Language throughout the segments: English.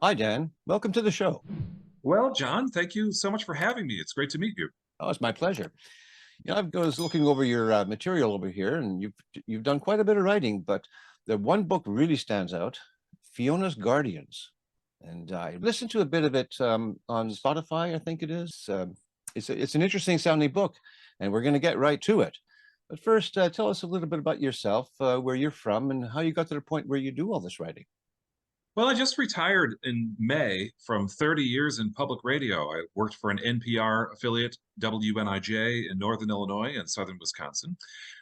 Hi, Dan. Welcome to the show. Well, John, thank you so much for having me. It's great to meet you. Oh, it's my pleasure. I was looking over your material over here, and you've done quite a bit of writing, but the one book really stands out, Fiona's Guardians. And I listened to a bit of it on Spotify, I think it is. It's an interesting sounding book, and we're going to get right to it. But first, tell us a little bit about yourself, where you're from, and how you got to the point where you do all this writing. Well, I just retired in May from 30 years in public radio. I worked for an NPR affiliate, WNIJ, in Northern Illinois and Southern Wisconsin.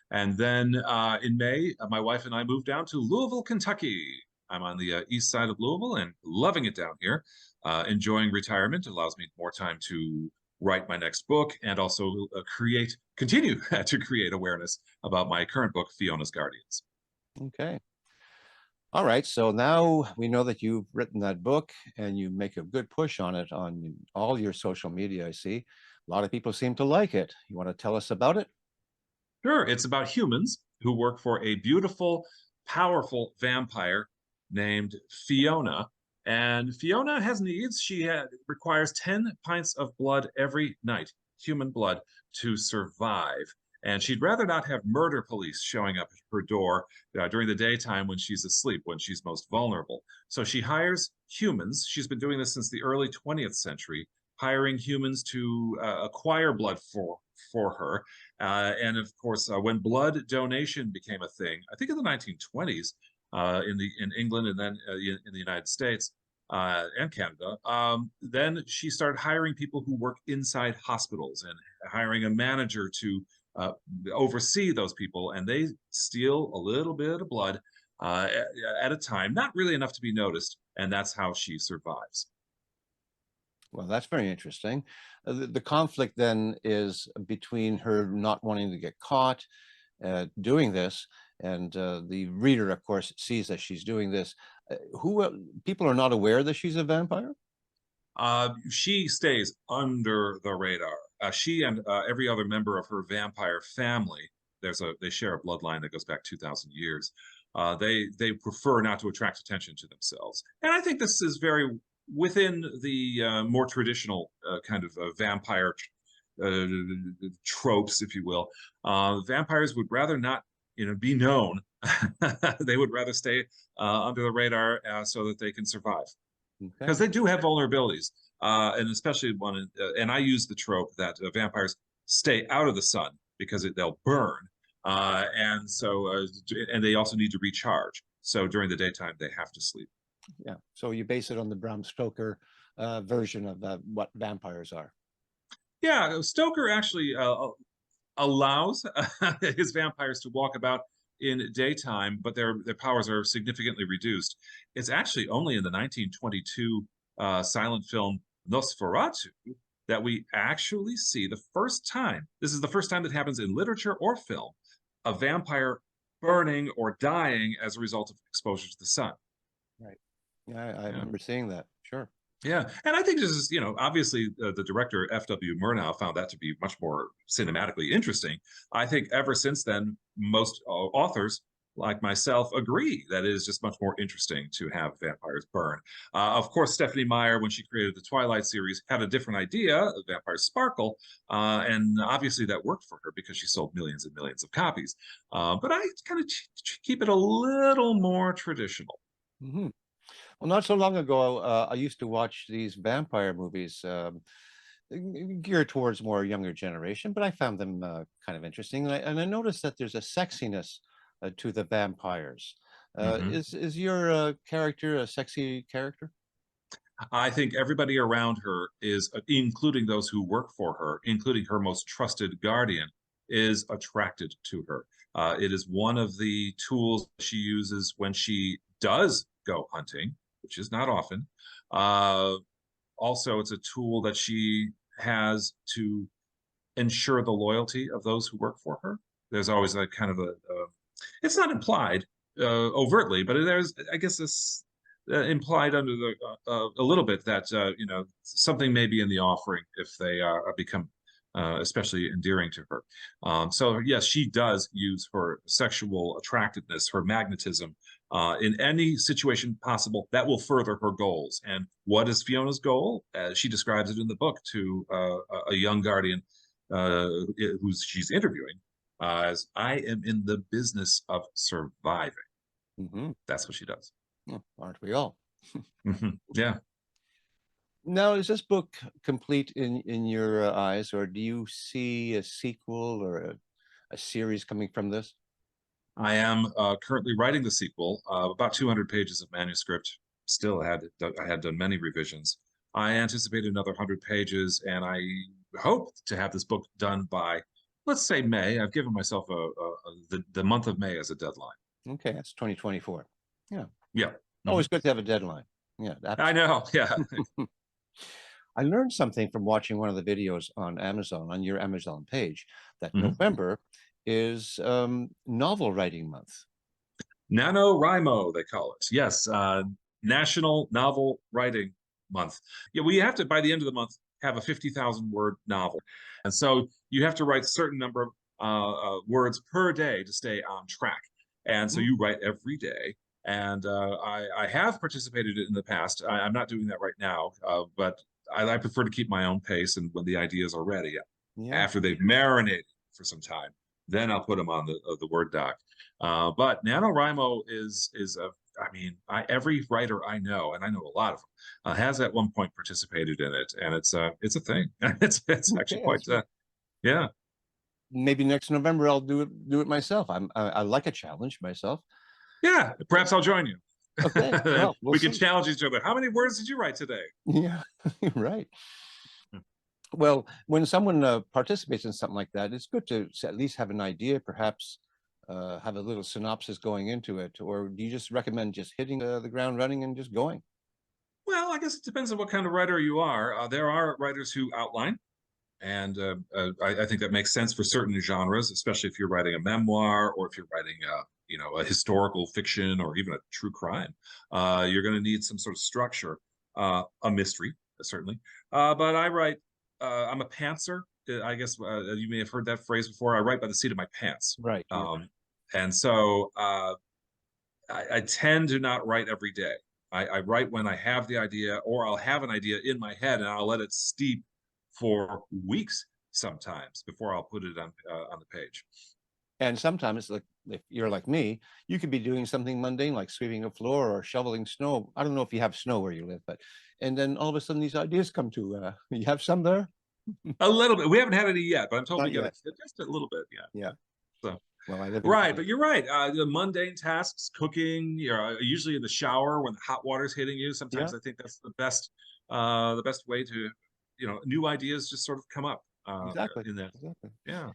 And then in May, my wife and I moved down to Louisville, Kentucky. I'm on the east side of Louisville and loving it down here, enjoying retirement. It allows me more time to write my next book and also continue to create awareness about my current book, Fiona's Guardians. Okay. All right, so now we know that you've written that book and you make a good push on it on all your social media, I see. A lot of people seem to like it. You want to tell us about it? Sure, it's about humans who work for a beautiful, powerful vampire named Fiona. And Fiona has needs. Requires 10 pints of blood every night, human blood, to survive. And she'd rather not have murder police showing up at her door during the daytime when she's asleep, when she's most vulnerable. So she hires humans. She's been doing this since the early 20th century, hiring humans to acquire blood for her. And of course, when blood donation became a thing, I think in the 1920s in England and then in the United States and Canada, then she started hiring people who work inside hospitals and hiring a manager to oversee those people, and they steal a little bit of blood at a time, not really enough to be noticed, and that's how she survives. Well, that's very interesting. The conflict then is between her not wanting to get caught doing this, and the reader, of course, sees that she's doing this. Who People are not aware that she's a vampire? She stays under the radar. She and every other member of her vampire family, they share a bloodline that goes back 2,000 years. They prefer not to attract attention to themselves, and I think this is very within the more traditional kind of vampire uh, tropes, if you will. Vampires would rather not, be known. They would rather stay under the radar so that they can survive Okay. because they do have vulnerabilities, and especially and I use the trope that vampires stay out of the sun because they'll burn, and they also need to recharge. So during the daytime, they have to sleep. Yeah. So you base it on the Bram Stoker version of what vampires are. Yeah, Stoker actually allows his vampires to walk about in daytime, but their powers are significantly reduced. It's actually only in the 1922 silent film Nosferatu that we actually see the first time. This is the first time that happens in literature or film, a vampire burning or dying as a result of exposure to the sun. Right. Yeah, I Yeah. remember seeing that. Sure. Yeah, and I think this is, obviously the director F.W. Murnau found that to be much more cinematically interesting. I think ever since then, most authors like myself agree that it is just much more interesting to have vampires burn. Of course, Stephanie Meyer, when she created the Twilight series, had a different idea, vampires sparkle, and obviously that worked for her because she sold millions and millions of copies. But I kind of keep it a little more traditional. Hmm. Well, not so long ago, I used to watch these vampire movies geared towards more younger generation, but I found them kind of interesting. And I noticed that there's a sexiness to the vampires. Mhm. Is your character a sexy character? I think everybody around her is, including those who work for her, including her most trusted guardian, is attracted to her. It is one of the tools she uses when she does go hunting, which is not often. Uh, Also, it's a tool that she has to ensure the loyalty of those who work for her. There's always a kind of it's not implied overtly, but there's, I guess, this implied under a little bit that something may be in the offering if they become especially endearing to her. So yes, she does use her sexual attractiveness, her magnetism, in any situation possible that will further her goals. And what is Fiona's goal? As she describes it in the book to a young guardian who she's interviewing, as I am in the business of surviving. Hmm. That's what she does. Aren't we all? Yeah. Now, is this book complete in your eyes, or do you see a sequel or a series coming from this? I am currently writing the sequel, about 200 pages of manuscript. Still I had done many revisions. I anticipate another 100 pages, and I hope to have this book done by, let's say, May. I've given myself the month of May as a deadline. Okay, that's 2024. Yeah, Yeah. always good to have a deadline. Yeah, I know. Yeah. I learned something from watching one of the videos on Amazon, on your Amazon page, that Mhm. November is novel writing month. NaNoWriMo, they call it. Yes, National Novel Writing Month. Yeah, we have to, by the end of the month, have a 50,000 word novel. And so you have to write a certain number of words per day to stay on track. And so Mhm. you write every day. And I have participated in the past. I'm not doing that right now, but I prefer to keep my own pace. And when the ideas are ready, Yeah. after they've marinated for some time, then I'll put them on the Word doc. But NaNoWriMo is a, I mean, every writer I know, and I know a lot of them, has at one point participated in it, and it's a thing. It's actually Okay, quite yeah. maybe next November I'll do it myself. I like a challenge myself. Yeah, perhaps I'll join you. Okay, well, we'll We can see. challenge each other. How many words did you write today? Yeah, right. Well, when someone participates in something like that, it's good to at least have an idea, perhaps have a little synopsis going into it, or do you just recommend just hitting the ground running and just going? Well, I guess it depends on what kind of writer you are. There are writers who outline, and I think that makes sense for certain genres, especially if you're writing a memoir or if you're writing a historical fiction or even a true crime. You're going to need some sort of structure, a mystery, certainly. But I write. I'm a pantser. I guess you may have heard that phrase before. I write by the seat of my pants, Right. Yeah. and so I tend to not write every day. I write when I have the idea, or I'll have an idea in my head and I'll let it steep for weeks sometimes before I'll put it on the page. And sometimes, like if you're like me, you could be doing something mundane like sweeping a floor or shoveling snow. I don't know if you have snow where you live, but and then all of a sudden these ideas come to you have some there? A little bit. We haven't had any yet, but I'm told we Not get yet. just a little bit. Yeah. Yeah. So Well, I live in right, but you're right. The mundane tasks, cooking, usually in the shower when the hot water's hitting you. yeah, Sometimes I think that's the best way to, new ideas just sort of come up exactly. in that. Exactly. Yeah.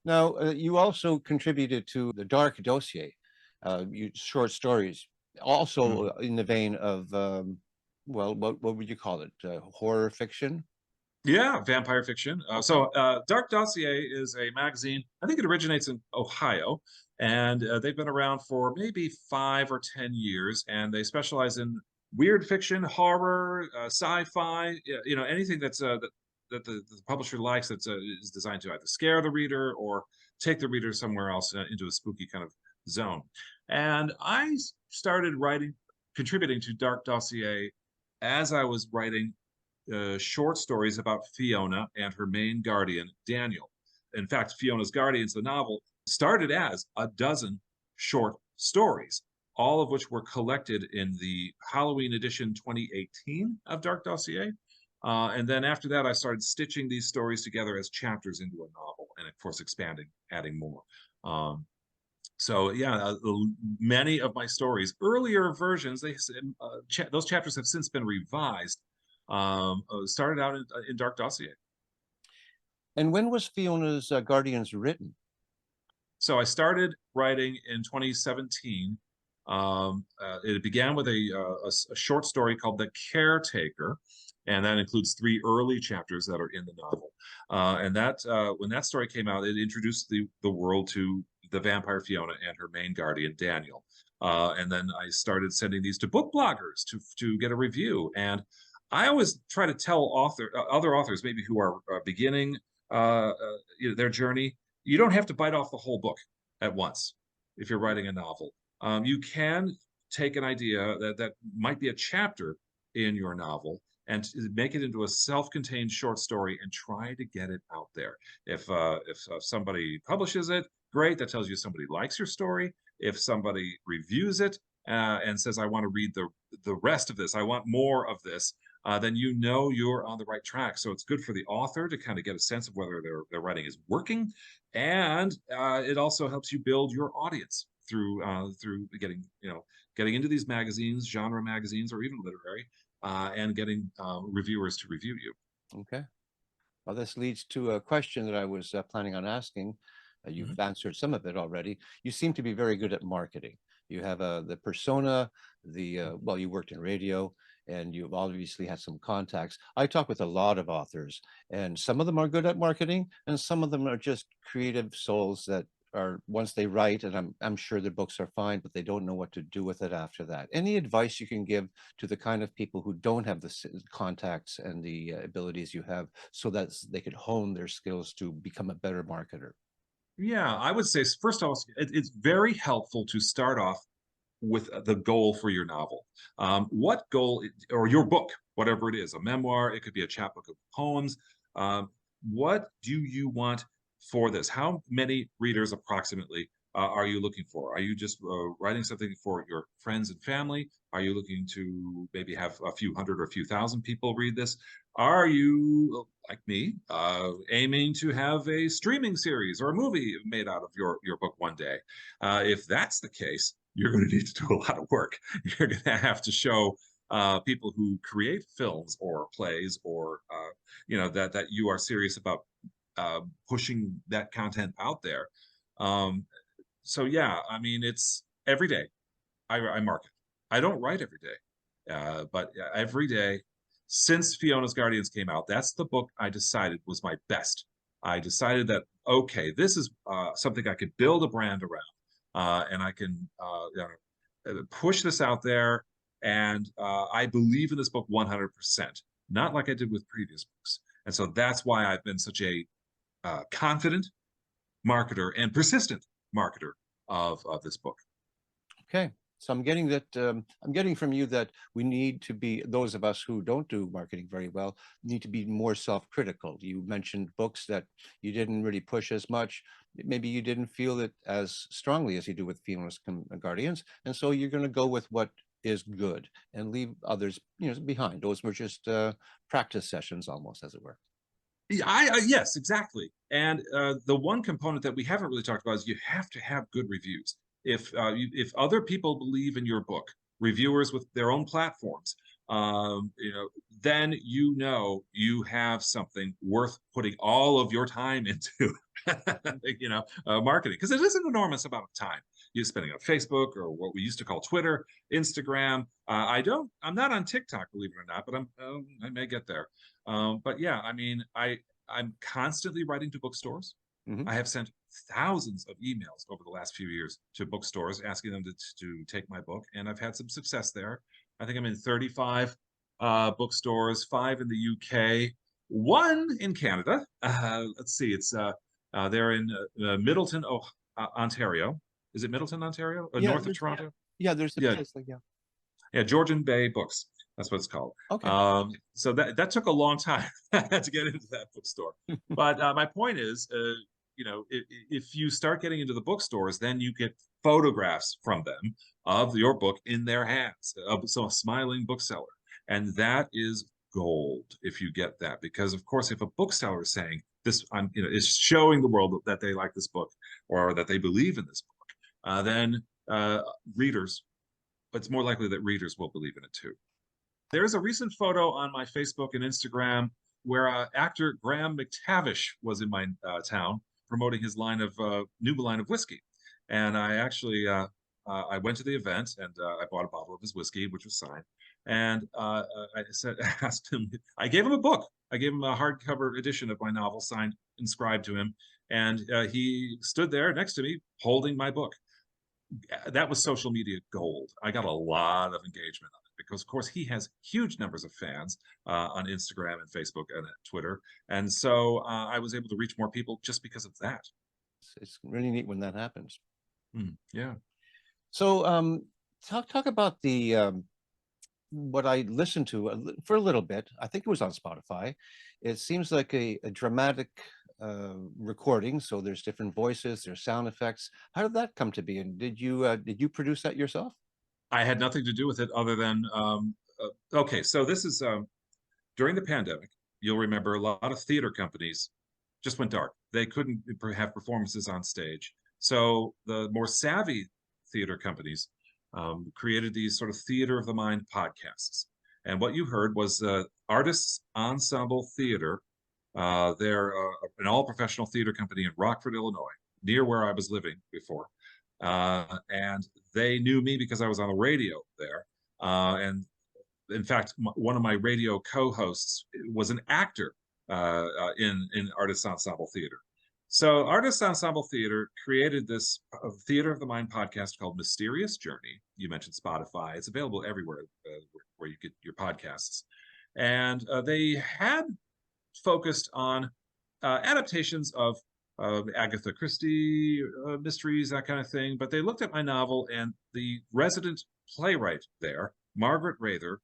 Now, you also contributed to the Dark Dossier, short stories, Mm. also in the vein of, well, what would you call it? Horror fiction? Yeah, vampire fiction. Dark Dossier is a magazine. I think it originates in Ohio, and they've been around for maybe 5 or 10 years, and they specialize in weird fiction, horror, sci-fi. Anything that the publisher likes that is designed to either scare the reader or take the reader somewhere else into a spooky kind of zone. And I started contributing to Dark Dossier as I was writing short stories about Fiona and her main guardian, Daniel. In fact, Fiona's Guardians, the novel, started as a dozen short stories, all of which were collected in the Halloween edition 2018 of Dark Dossier. And then after that, I started stitching these stories together as chapters into a novel, and of course, expanding, adding more. So yeah, many of my stories, earlier versions, those chapters have since been revised. Started out in Dark Dossier. And when was Fiona's Guardians written? So I started writing in 2017. It began with a short story called The Caretaker, and that includes 3 early chapters that are in the novel. And that when that story came out, it introduced the world to the vampire Fiona and her main guardian, Daniel. And then I started sending these to book bloggers to get a review. And I always try to tell other authors maybe who are beginning their journey. You don't have to bite off the whole book at once if you're writing a novel. You can take an idea that might be a chapter in your novel and make it into a self-contained short story and try to get it out there. If somebody publishes it, great. That tells you somebody likes your story. If somebody reviews it and says, "I want to read the rest of this. I want more of this," then you know you're on the right track. So it's good for the author to kind of get a sense of whether their writing is working, and it also helps you build your audience through getting into these magazines, genre magazines, or even literary, and getting reviewers to review you. Okay. Well, this leads to a question that I was planning on asking. You've Mhm. answered some of it already. You seem to be very good at marketing. You have the persona, well, you worked in radio, and you've obviously had some contacts. I talk with a lot of authors, and some of them are good at marketing, and some of them are just creative souls that are, once they write, and I'm sure their books are fine, but they don't know what to do with it after that. Any advice you can give to the kind of people who don't have the contacts and the abilities you have, so that they could hone their skills to become a better marketer? Yeah, I would say first off, it's very helpful to start off with the goal for your novel. What goal, or your book, whatever it is, a memoir, it could be a chapbook of poems. Um, what do you want for this? How many readers approximately are you looking for? Are you just writing something for your friends and family? Are you looking to maybe have a few hundred or a few thousand people read this? Are you, like me, aiming to have a streaming series or a movie made out of your book one day? If that's the case, you're going to need to do a lot of work. You're going to have to show people who create films or plays, or that you are serious about pushing that content out there. Um, so yeah, I mean, it's every day I market. I don't write every day, but yeah, every day since Fiona's Guardians came out, that's the book I decided was my best. I decided that, okay, this is something I could build a brand around, and I can push this out there. And I believe in this book 100%, not like I did with previous books. And so that's why I've been such a confident marketer and persistent marketer of this book. Okay. So I'm getting from you that we need to be, those of us who don't do marketing very well, need to be more self-critical. You mentioned books that you didn't really push as much. Maybe you didn't feel it as strongly as you do with Fiona's Guardians. And so you're going to go with what is good and leave others, behind. Those were just practice sessions almost, as it were. Yeah, yes, exactly. And the one component that we haven't really talked about is you have to have good reviews. If other people believe in your book, reviewers with their own platforms, then you have something worth putting all of your time into, marketing, because it is an enormous amount of time you're spending on Facebook, or what we used to call Twitter, Instagram. I'm not on TikTok, believe it or not, but I may get there. But yeah, I mean, I'm constantly writing to bookstores. Hmm. I have sent thousands of emails over the last few years to bookstores asking them to take my book, and I've had some success there. I think I'm in 35 bookstores, 5 in the UK, 1 in Canada. Let's see, it's they're in Middleton, Ontario. Is it Middleton, Ontario? Yeah, North of Toronto? yeah, there's a Yeah, place like, yeah. yeah, Georgian Bay Books. That's what it's called. Okay. So that took a long time to get into that bookstore. But my point is, if you start getting into the bookstores, then you get photographs from them of your book in their hands, so a smiling bookseller, and that is gold if you get that. Because of course, if a bookseller is saying this, is showing the world that they like this book, or that they believe in this book, then readers, it's more likely that readers will believe in it too. There's a recent photo on my Facebook and Instagram where actor Graham McTavish was in my town promoting his new line of whiskey, and I actually I went to the event, and I bought a bottle of his whiskey, which was signed, and I said, asked him, I gave him a book, I gave him a hardcover edition of my novel signed, inscribed to him, and he stood there next to me holding my book. that was social media gold. I got a lot of engagement on it because, of course, he has huge numbers of fans on Instagram and Facebook and Twitter, and so I was able to reach more people just because of that. It's really neat when that happens. Yeah. So, talk about the what I listened to for a little bit. I think it was on Spotify. It seems like a dramatic recording. So there's different voices, there's sound effects. How did that come to be? And did you produce that yourself? I had nothing to do with it other than okay. So this is during the pandemic. You'll remember a lot of theater companies just went dark. They couldn't have performances on stage. So the more savvy theater companies created these sort of theater of the mind podcasts. And what you heard was Artists Ensemble Theater. They're an all-professional theater company in Rockford, Illinois, near where I was living before. And they knew me because I was on the radio there. And in fact, one of my radio co-hosts was an actor in Artists Ensemble Theater. So Artists Ensemble Theater created this Theater of the Mind podcast called Mysterious Journey. You mentioned Spotify. It's available everywhere where you get your podcasts. And they had focused on adaptations of Agatha Christie mysteries, that kind of thing. But they looked at my novel, and the resident playwright there, Margaret Rather,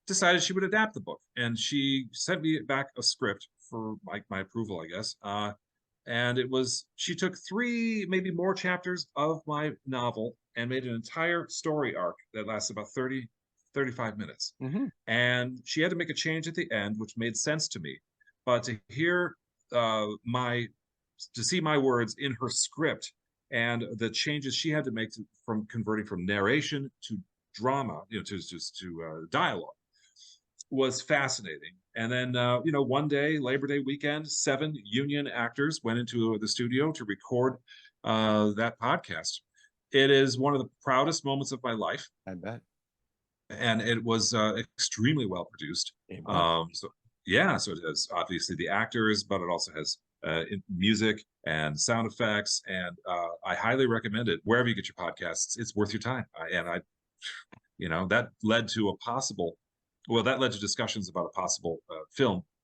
decided she would adapt the book. And she sent me back a script for my approval, I guess. And she took 3, maybe more chapters of my novel and made an entire story arc that lasts about 30, 35 minutes. And she had to make a change at the end, which made sense to me. But to hear to see my words in her script and the changes she had to make from converting from narration to drama, to dialogue, was fascinating. And then, one day, Labor Day weekend, 7 union actors went into the studio to record that podcast. It is one of the proudest moments of my life. I bet. And it was extremely well produced. So it has obviously the actors, but it also has music and sound effects. And I highly recommend it wherever you get your podcasts. It's worth your time. That led to that led to discussions about a possible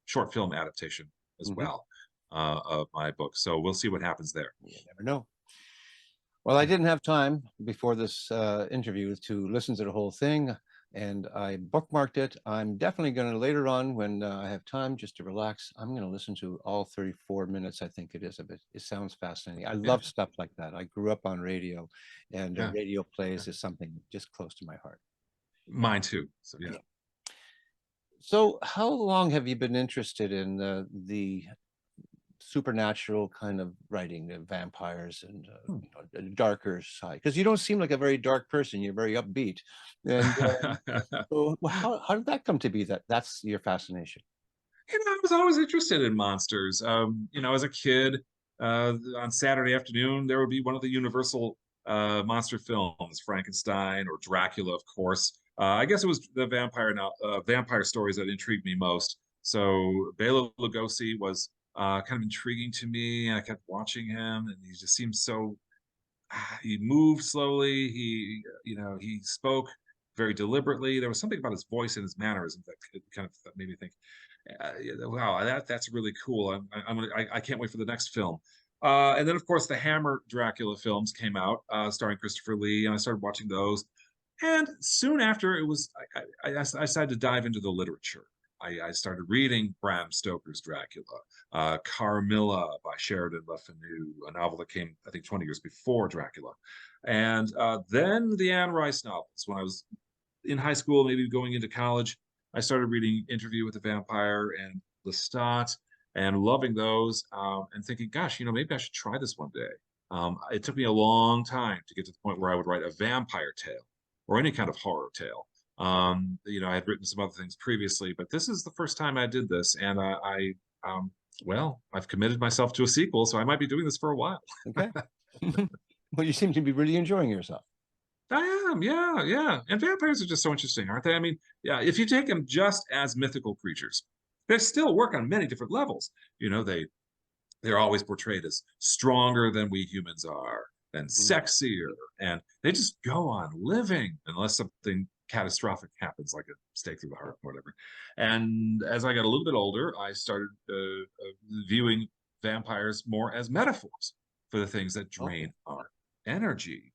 short film adaptation as well of my book. So we'll see what happens there. You never know. Well, I didn't have time before this interview to listen to the whole thing, and I bookmarked it. I'm definitely going to later on, when I have time just to relax, I'm going to listen to all 34 minutes, I think it is, of it. It sounds fascinating. I love stuff like that. I grew up on radio, and radio plays is something just close to my heart. Mine too. So yeah. So how long have you been interested in the supernatural kind of writing, the vampires and the darker side? Because you don't seem like a very dark person. You're very upbeat. And so how did that come to be that's your fascination? I was always interested in monsters. As a kid, on Saturday afternoon, there would be one of the Universal monster films, Frankenstein or Dracula, of course. I guess it was the vampire stories that intrigued me most. So Bela Lugosi was kind of intriguing to me, and I kept watching him, and he just seemed so. He moved slowly. He spoke very deliberately. There was something about his voice and his mannerisms that made me think, wow, that's really cool. I can't wait for the next film. And then, of course, the Hammer Dracula films came out, starring Christopher Lee, and I started watching those. And soon after, I decided to dive into the literature. I started reading Bram Stoker's Dracula, Carmilla by Sheridan Le Fanu, a novel that came, I think, 20 years before Dracula. And then the Anne Rice novels. When I was in high school, maybe going into college, I started reading Interview with the Vampire and Lestat, and loving those, and thinking, gosh, maybe I should try this one day. It took me a long time to get to the point where I would write a vampire tale or any kind of horror tale. I had written some other things previously, but this is the first time I did this, and I've committed myself to a sequel, so I might be doing this for a while. Okay. Well, you seem to be really enjoying yourself. I am, yeah. And vampires are just so interesting, aren't they? I mean, yeah, if you take them just as mythical creatures, they still work on many different levels. They're always portrayed as stronger than we humans are, and Mhm. sexier, and they just go on living unless something catastrophic happens, like a stake through the heart or whatever. And as I got a little bit older, I started viewing vampires more as metaphors for the things that Okay. drain our energy,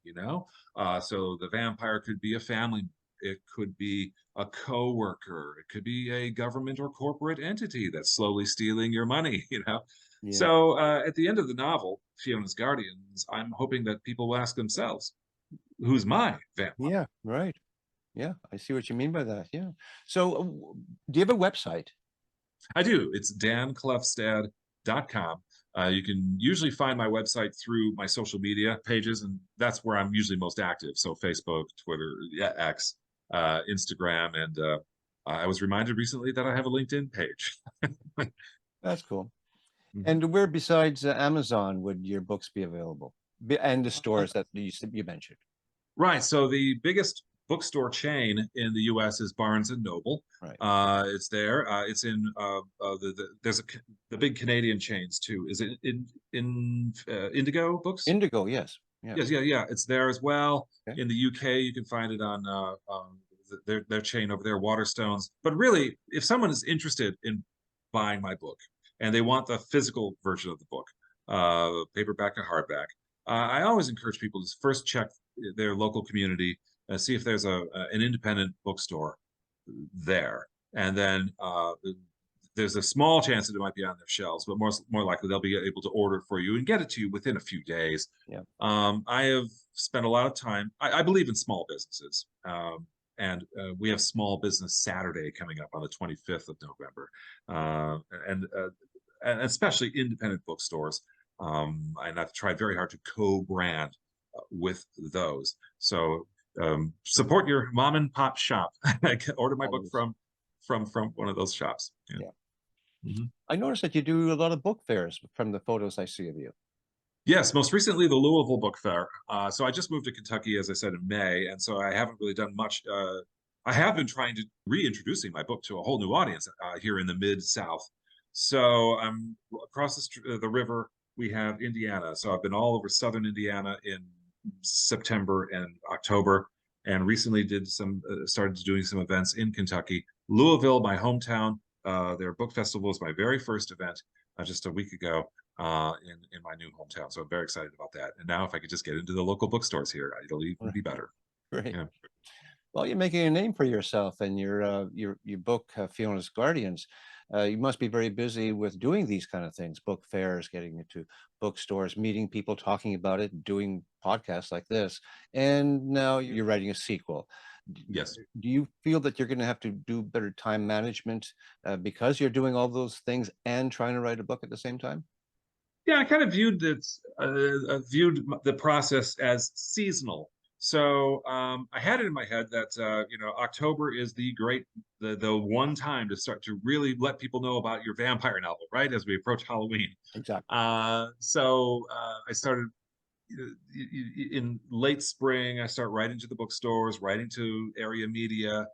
so the vampire could be a family, it could be a coworker, it could be a government or corporate entity that's slowly stealing your money, Yeah. so at the end of the novel, Fiona's Guardians, I'm hoping that people will ask themselves, who's my vampire? Yeah. Right. Yeah. I see what you mean by that. Yeah. So, do you have a website? I do. It's danklefstad.com. You can usually find my website through my social media pages, and that's where I'm usually most active. So Facebook, Twitter, yeah, X, Instagram, and I was reminded recently that I have a LinkedIn page. That's cool. Mhm. And where besides Amazon would your books be available? And the stores that you mentioned. Right. So the biggest bookstore chain in the U.S. is Barnes and Noble. Right. It's there. It's in the big Canadian chains too. Is it in Indigo Books? Indigo, yes. Yeah. Yes, yeah, yeah. It's there as well. Okay. In the UK, you can find it on their chain over there, Waterstones. But really, if someone is interested in buying my book and they want the physical version of the book, paperback or hardback, I always encourage people to first check their local community, see if there's an independent bookstore there, and then there's a small chance that it might be on their shelves, but more likely they'll be able to order it for you and get it to you within a few days. Yeah. I have spent a lot of time. I believe in small businesses, and we have Small Business Saturday coming up on the 25th of November, and especially independent bookstores. And I've tried very hard to co-brand with those. So support your mom and pop shop. Order my book Always. from one of those shops. Yeah. Yeah. Mhm. I noticed that you do a lot of book fairs from the photos I see of you. Yes, most recently the Louisville Book Fair. So I just moved to Kentucky, as I said, in May, and so I haven't really done much. I have been trying to reintroducing my book to a whole new audience here in the Mid-South. So I'm across the river. We have Indiana, so I've been all over southern Indiana in September and October, and recently started doing some events in Kentucky. Louisville, my hometown. Their book festival was my very first event just a week ago in my new hometown. So I'm very excited about that. And now if I could just get into the local bookstores here, it'll even be better. Great. Yeah. Well, you're making a name for yourself and your book, Fiona's Guardians. You must be very busy with doing these kind of things, book fairs, getting into bookstores, meeting people, talking about it, doing podcasts like this. And now you're writing a sequel. Yes. Do you feel that you're going to have to do better time management because you're doing all those things and trying to write a book at the same time? Yeah, I kind of viewed the process as seasonal. So I had it in my head that October is the one time to start to really let people know about your vampire novel, right? As we approach Halloween. Exactly. So I started in late spring. I start writing to the bookstores, writing to area media,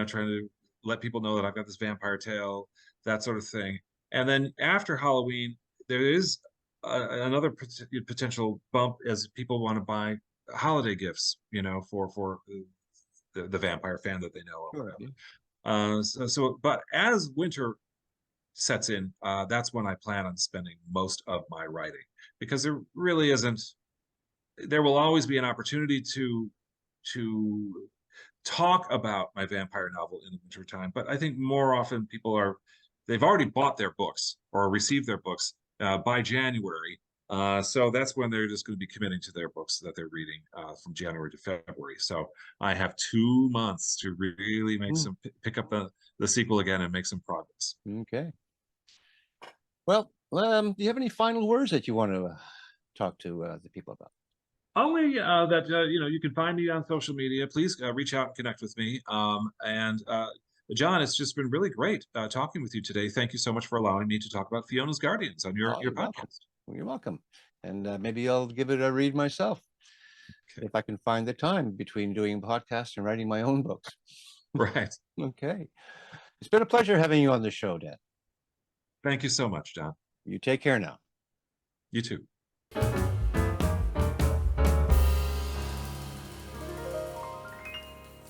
trying to let people know that I've got this vampire tale, that sort of thing. And then after Halloween, there is another potential bump as people want to buy holiday gifts, for the vampire fan that they know or Sure. whatever. Yeah. But as winter sets in, that's when I plan on spending most of my writing, because there really isn't. There will always be an opportunity to talk about my vampire novel in the wintertime, but I think more often they've already bought their books or received their books by January. So that's when they're just going to be committing to their books that they're reading from January to February. So I have 2 months to really pick up the sequel again and make some progress. Okay. Well, do you have any final words that you want to talk to the people about? Only that you can find me on social media. Please reach out and connect with me. And John, it's just been really great talking with you today. Thank you so much for allowing me to talk about Fiona's Guardians on your Oh, you're welcome. podcast. Well, you're welcome. And maybe I'll give it a read myself Okay. if I can find the time between doing podcasts and writing my own books. Right. Okay. It's been a pleasure having you on the show, Dan. Thank you so much, John. You take care now. You too.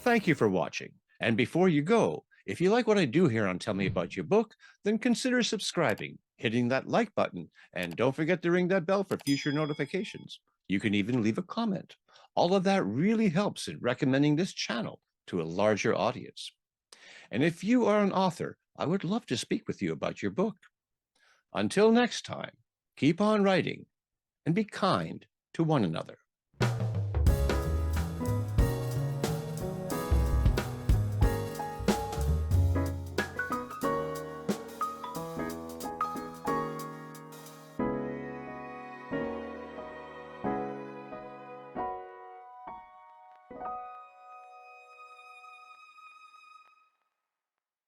Thank you for watching. And before you go, if you like what I do here on Tell Me About Your Book, then consider subscribing, hitting that like button, and don't forget to ring that bell for future notifications. You can even leave a comment. All of that really helps in recommending this channel to a larger audience. And if you are an author, I would love to speak with you about your book. Until next time, keep on writing and be kind to one another.